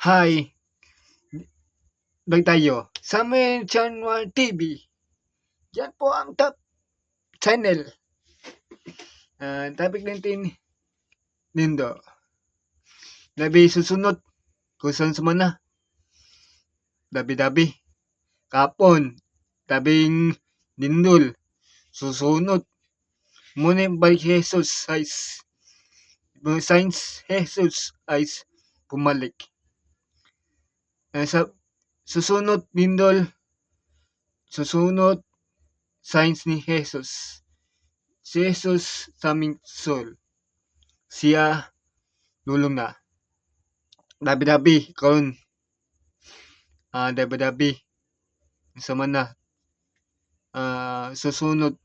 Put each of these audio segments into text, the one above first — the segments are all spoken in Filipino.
Hi, balik tayo sa may Channel TV. Yan po ang top channel. Topic natin nindo. Labi susunod kung saan sumana. Dabi-dabi. Kapon. Tabing nindol. Susunod. Muna balik Jesus ay Science Jesus ay pumalik. Sa susunod nindol. Susunod signs ni Jesus. Si Jesus sa aming soul. Siya lulong na. Dabi-dabi karon. Dabi-dabi sa mana. Susunod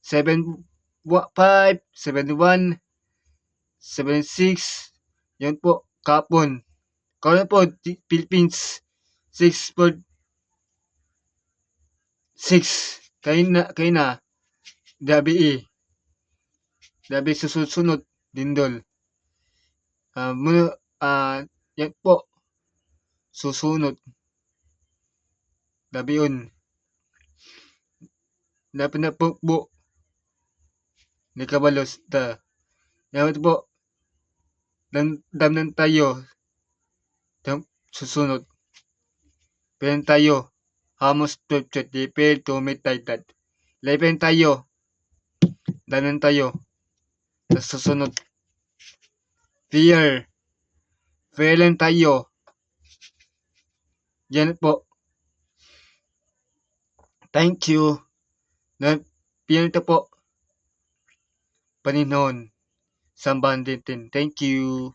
7-5, 7-1, 7-6. Yan po kapon. Karon po Philippines 6-6. Kay na dabi dabi susunod dindol. Yan po susunod dabion. Dapat na po ni kabalos ta. Dapat po damnan tayo susunod. Pwede tayo hamos tutut dipil tumitaytad. Lepen tayo. Damnan tayo sa susunod. Fear lang tayo. Yan po. Thank you. Pinito po. Paninon. Sambahan din. Thank you.